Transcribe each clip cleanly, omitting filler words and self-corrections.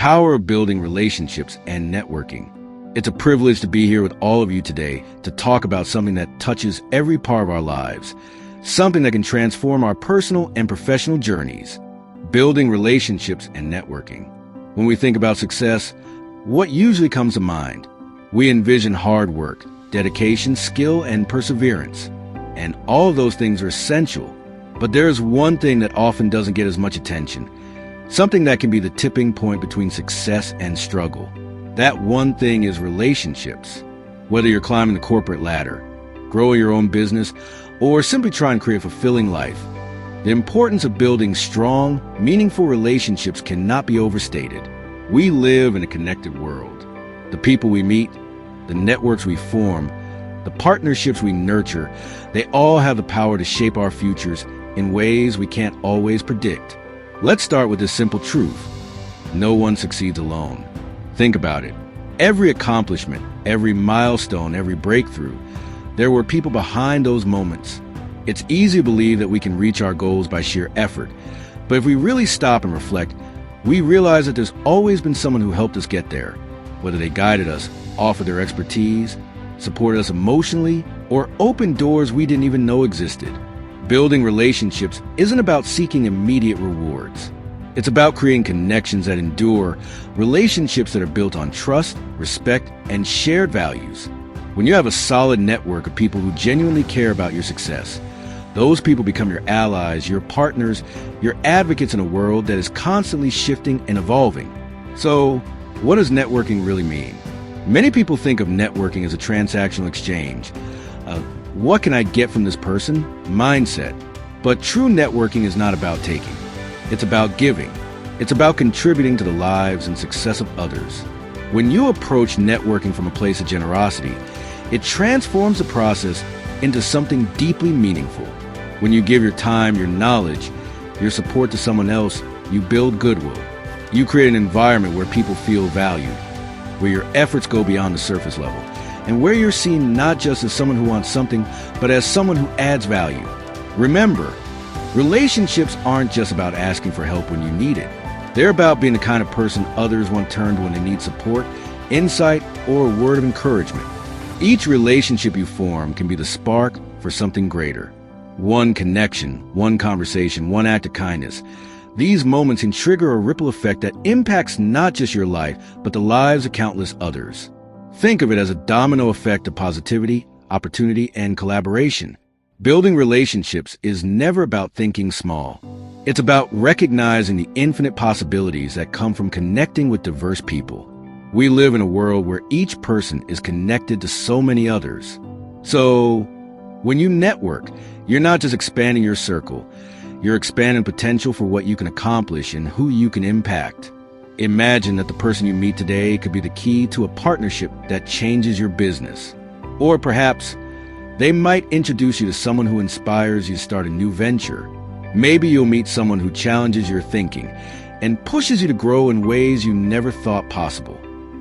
power of building relationships and networking. It's a privilege to be here with all of you today to talk about something that touches every part of our lives, something that can transform our personal and professional journeys, building relationships and networking. When we think about success, what usually comes to mind? We envision hard work, dedication, skill, and perseverance. And all of those things are essential. But there is one thing that often doesn't get as much attention, something that can be the tipping point between success and struggle. That one thing is relationships. Whether you're climbing the corporate ladder, growing your own business, or simply trying to create a fulfilling life, the importance of building strong, meaningful relationships cannot be overstated. We live in a connected world. The people we meet, the networks we form, the partnerships we nurture, they all have the power to shape our futures in ways we can't always predict. Let's start with this simple truth. No one succeeds alone. Think about it. Every accomplishment, every milestone, every breakthrough, there were people behind those moments. It's easy to believe that we can reach our goals by sheer effort, but if we really stop and reflect, we realize that there's always been someone who helped us get there, whether they guided us, offered their expertise, supported us emotionally, or opened doors we didn't even know existed. Building relationships isn't about seeking immediate rewards. It's about creating connections that endure, relationships that are built on trust, respect, and shared values. When you have a solid network of people who genuinely care about your success, those people become your allies, your partners, your advocates in a world that is constantly shifting and evolving. So, what does networking really mean? Many people think of networking as a transactional exchange. What can I get from this person? Mindset. But true networking is not about taking. It's about giving. It's about contributing to the lives and success of others. When you approach networking from a place of generosity, it transforms the process into something deeply meaningful. When you give your time, your knowledge, your support to someone else, you build goodwill. You create an environment where people feel valued, where your efforts go beyond the surface level, and where you're seen not just as someone who wants something, but as someone who adds value. Remember, relationships aren't just about asking for help when you need it. They're about being the kind of person others want to turn to when they need support, insight, or a word of encouragement. Each relationship you form can be the spark for something greater. One connection, one conversation, one act of kindness. These moments can trigger a ripple effect that impacts not just your life, but the lives of countless others. Think of it as a domino effect of positivity, opportunity, and collaboration. Building relationships is never about thinking small. It's about recognizing the infinite possibilities that come from connecting with diverse people. We live in a world where each person is connected to so many others. So, when you network, you're not just expanding your circle. You're expanding potential for what you can accomplish and who you can impact. Imagine that the person you meet today could be the key to a partnership that changes your business. Or perhaps they might introduce you to someone who inspires you to start a new venture. Maybe you'll meet someone who challenges your thinking and pushes you to grow in ways you never thought possible.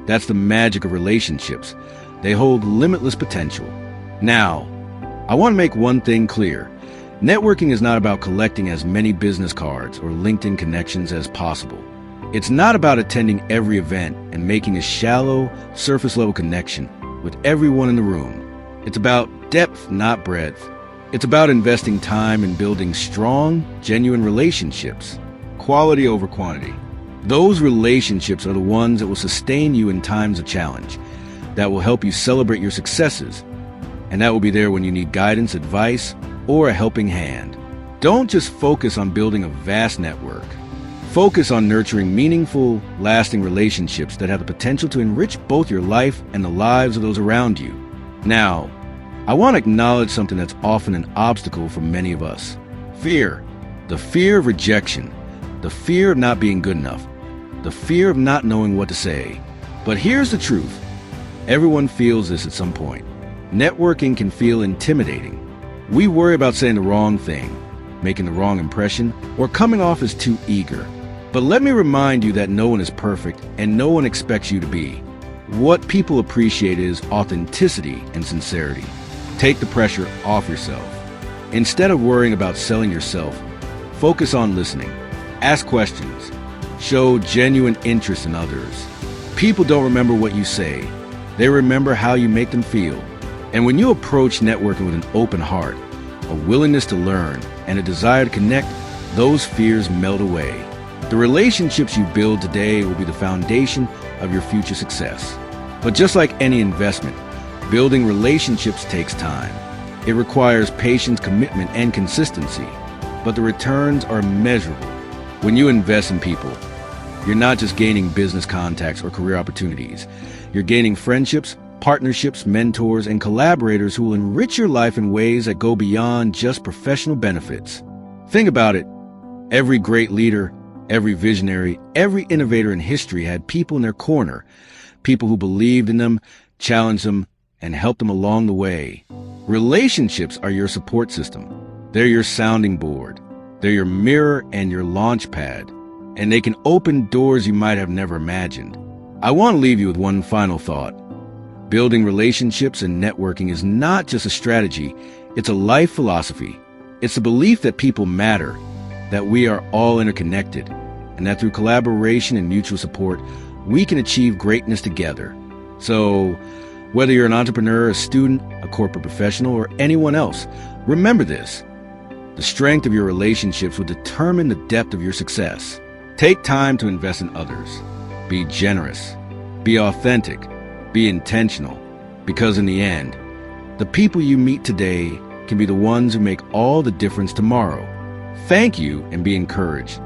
That's the magic of relationships. They hold limitless potential. Now, I want to make one thing clear. Networking is not about collecting as many business cards or LinkedIn connections as possible. It's not about attending every event and making a shallow, surface-level connection with everyone in the room. It's about depth, not breadth. It's about investing time in building strong, genuine relationships. Quality over quantity. Those relationships are the ones that will sustain you in times of challenge, that will help you celebrate your successes, and that will be there when you need guidance, advice, or a helping hand. Don't just focus on building a vast network. Focus on nurturing meaningful, lasting relationships that have the potential to enrich both your life and the lives of those around you. Now, I want to acknowledge something that's often an obstacle for many of us. Fear. The fear of rejection. The fear of not being good enough. The fear of not knowing what to say. But here's the truth. Everyone feels this at some point. Networking can feel intimidating. We worry about saying the wrong thing, making the wrong impression, or coming off as too eager. But let me remind you that no one is perfect and no one expects you to be. What people appreciate is authenticity and sincerity. Take the pressure off yourself. Instead of worrying about selling yourself, focus on listening. Ask questions. Show genuine interest in others. People don't remember what you say. They remember how you make them feel. And when you approach networking with an open heart, a willingness to learn, and a desire to connect, those fears melt away. The relationships you build today will be the foundation of your future success. But just like any investment, building relationships takes time. It requires patience, commitment, and consistency. But the returns are measurable. When you invest in people, you're not just gaining business contacts or career opportunities. You're gaining friendships, partnerships, mentors, and collaborators who will enrich your life in ways that go beyond just professional benefits. Think about it. Every great leader, every visionary, every innovator in history had people in their corner, people who believed in them, challenged them, and helped them along the way. Relationships are your support system. They're your sounding board. They're your mirror and your launch pad, and they can open doors you might have never imagined. I want to leave you with one final thought. Building relationships and networking is not just a strategy, it's a life philosophy. It's the belief that people matter, that we are all interconnected, and that through collaboration and mutual support, we can achieve greatness together. So, whether you're an entrepreneur, a student, a corporate professional, or anyone else, remember this. The strength of your relationships will determine the depth of your success. Take time to invest in others. Be generous. Be authentic. Be intentional. Because in the end, the people you meet today can be the ones who make all the difference tomorrow. Thank you and be encouraged.